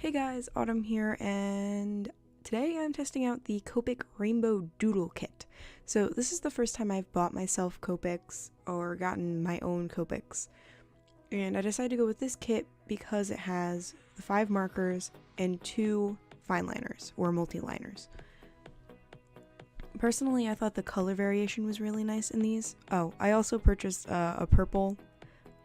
Hey guys, Autumn here, and today I'm testing out the Copic Rainbow Doodle Kit. So this is the first time I've bought myself Copics or gotten my own Copics, and I decided to go with this kit because it has the 5 markers and 2 fineliners or multi-liners. Personally, I thought the color variation was really nice in these. Oh, I also purchased a purple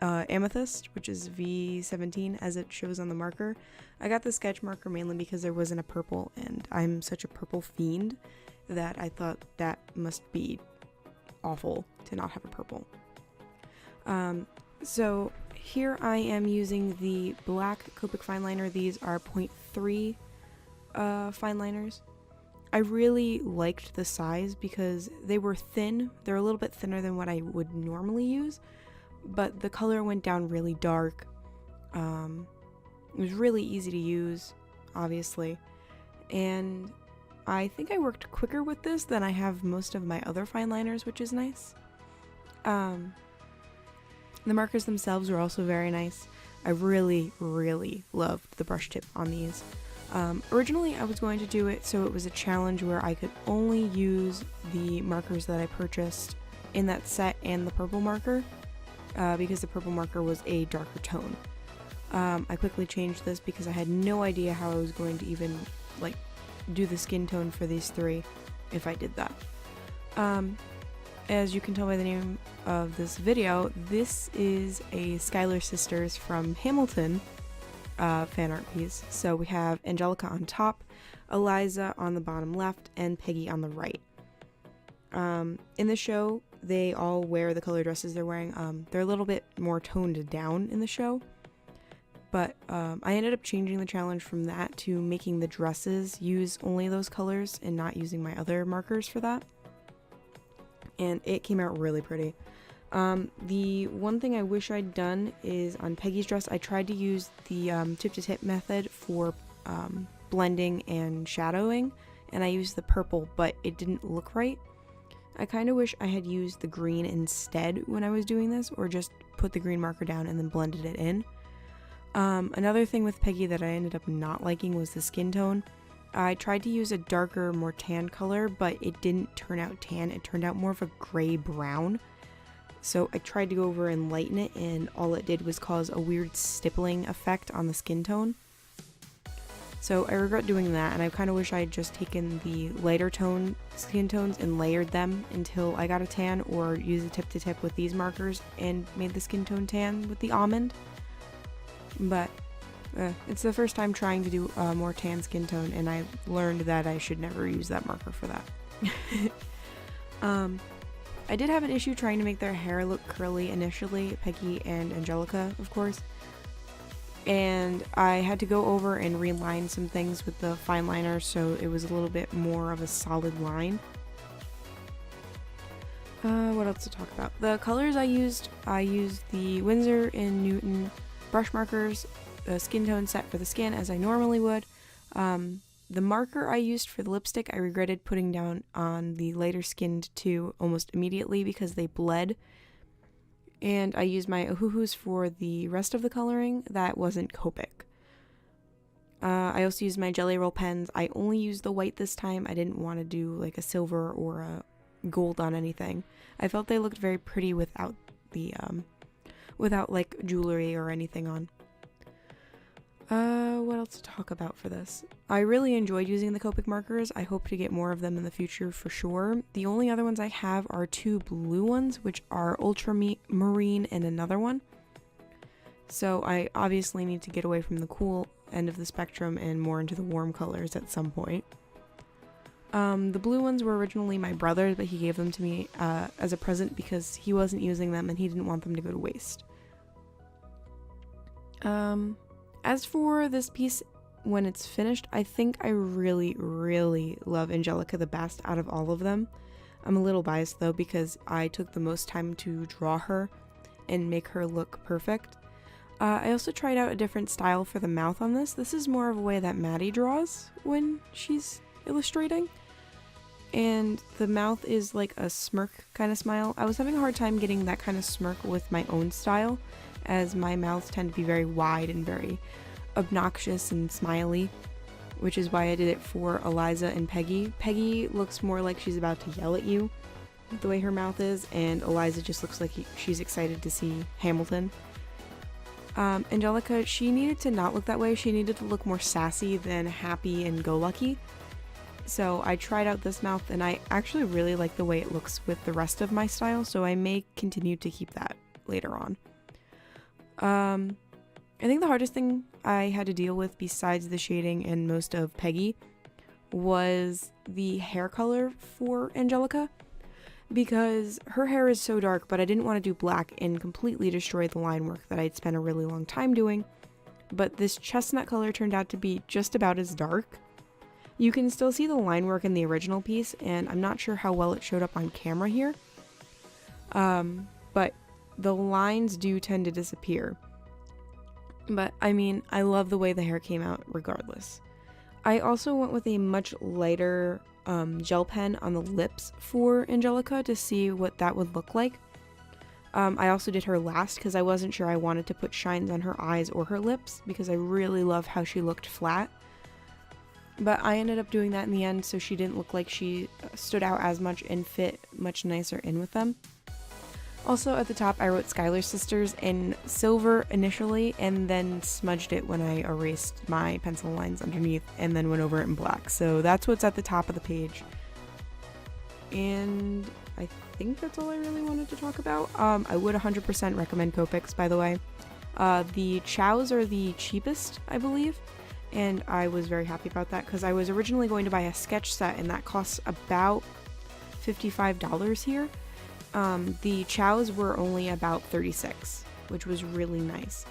amethyst, which is V17 as it shows on the marker. I got the sketch marker mainly because there wasn't a purple, and I'm such a purple fiend that I thought that must be awful to not have a purple. So here I am using the black Copic Fineliner. These are 0.3 fineliners. I really liked the size because they were thin. They're a little bit thinner than what I would normally use, but the color went down really dark. It was really easy to use, obviously, and I think I worked quicker with this than I have most of my other fineliners, which is nice. The markers themselves were also very nice. I really loved the brush tip on these. Originally I was going to do it so it was a challenge where I could only use the markers that I purchased in that set and the purple marker, because the purple marker was a darker tone. I quickly changed this because I had no idea how I was going to even do the skin tone for these 3 if I did that. As you can tell by the name of this video, this is a Schuyler Sisters from Hamilton fan art piece. So we have Angelica on top, Eliza on the bottom left, and Peggy on the right. In the show, they all wear the color dresses they're wearing. They're a little bit more toned down in the show, but I ended up changing the challenge from that to making the dresses use only those colors and not using my other markers for that. And it came out really pretty. The one thing I wish I'd done is on Peggy's dress, I tried to use the tip-to-tip method for blending and shadowing, and I used the purple, but it didn't look right. I kind of wish I had used the green instead when I was doing this, or just put the green marker down and then blended it in. Another thing with Peggy that I ended up not liking was the skin tone. I tried to use a darker, more tan color, but it didn't turn out tan. It turned out more of a gray-brown. So I tried to go over and lighten it, and all it did was cause a weird stippling effect on the skin tone. So I regret doing that, and I kind of wish I had just taken the lighter tone skin tones and layered them until I got a tan, or used a tip-to-tip with these markers and made the skin tone tan with the almond. But it's the first time trying to do a more tan skin tone, and I learned that I should never use that marker for that. I did have an issue trying to make their hair look curly initially, Peggy and Angelica, of course. And I had to go over and reline some things with the fineliner so it was a little bit more of a solid line. What else to talk about? The colors I used the Winsor & Newton brush markers, a skin tone set for the skin as I normally would. The marker I used for the lipstick I regretted putting down on the lighter skinned 2 almost immediately because they bled. And I used my Ohuhus for the rest of the coloring that wasn't Copic. I also used my Jelly Roll pens. I only used the white this time. I didn't want to do like a silver or a gold on anything. I felt they looked very pretty without the without like jewelry or anything on. What else to talk about for this? I really enjoyed using the Copic markers. I hope to get more of them in the future for sure. The only other ones I have are 2 blue ones, which are Ultramarine and another one. So I obviously need to get away from the cool end of the spectrum and more into the warm colors at some point. The blue ones were originally my brother's, but he gave them to me as a present because he wasn't using them and he didn't want them to go to waste. As for this piece, when it's finished, I think I really love Angelica the best out of all of them. I'm a little biased though because I took the most time to draw her and make her look perfect. I also tried out a different style for the mouth on this. This is more of a way that Maddie draws when she's illustrating. And the mouth is like a smirk kind of smile. I was having a hard time getting that kind of smirk with my own style, as my mouths tend to be very wide and very obnoxious and smiley, which is why I did it for Eliza and Peggy. Peggy looks more like she's about to yell at you, the way her mouth is, and Eliza just looks like she's excited to see Hamilton. Angelica, she needed to not look that way. She needed to look more sassy than happy and go-lucky. So I tried out this mouth, and I actually really like the way it looks with the rest of my style, so I may continue to keep that later on. I think the hardest thing I had to deal with, besides the shading and most of Peggy, was the hair color for Angelica. Because her hair is so dark, but I didn't want to do black and completely destroy the line work that I'd spent a really long time doing. But this chestnut color turned out to be just about as dark. You can still see the line work in the original piece, and I'm not sure how well it showed up on camera here. But the lines do tend to disappear. But, I mean, I love the way the hair came out regardless. I also went with a much lighter gel pen on the lips for Angelica to see what that would look like. I also did her last because I wasn't sure I wanted to put shines on her eyes or her lips because I really love how she looked flat. But I ended up doing that in the end so she didn't look like she stood out as much and fit much nicer in with them. Also at the top I wrote Schuyler Sisters in silver initially and then smudged it when I erased my pencil lines underneath and then went over it in black. So that's what's at the top of the page. And I think that's all I really wanted to talk about. I would 100% recommend Copics, by the way. The chows are the cheapest, I believe, and I was very happy about that because I was originally going to buy a sketch set and that costs about $55 here. The chows were only about $36, which was really nice.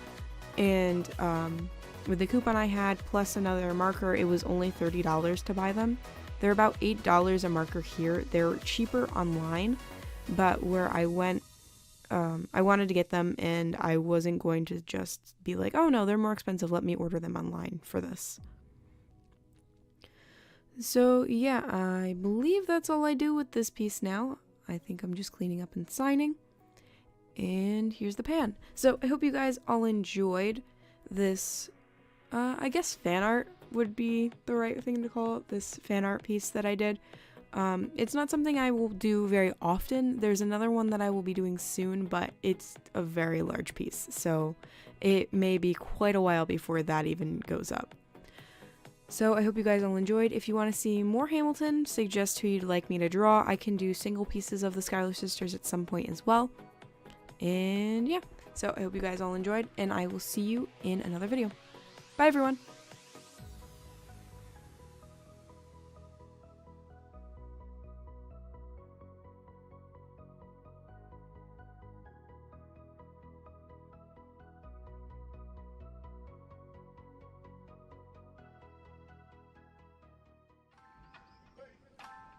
And with the coupon I had plus another marker, it was only $30 to buy them. They're about $8 a marker here. They're cheaper online, but where I went, I wanted to get them and I wasn't going to just be like, oh no, they're more expensive, let me order them online for this. So yeah, I believe that's all I do with this piece now. I think I'm just cleaning up and signing. And here's the pan. So I hope you guys all enjoyed this, I guess fan art would be the right thing to call it, this fan art piece that I did. It's not something I will do very often. There's another one that I will be doing soon, but it's a very large piece, so it may be quite a while before that even goes up. So I hope you guys all enjoyed. If you want to see more Hamilton, suggest who you'd like me to draw. I can do single pieces of the Schuyler Sisters at some point as well. And yeah, so I hope you guys all enjoyed, and I will see you in another video. Bye everyone!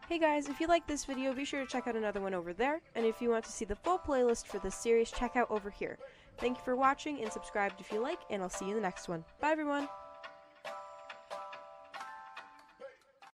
Hey guys, if you like this video, be sure to check out another one over there, and if you want to see the full playlist for this series, check out over here. Thank you for watching, and subscribe if you like, and I'll see you in the next one. Bye everyone!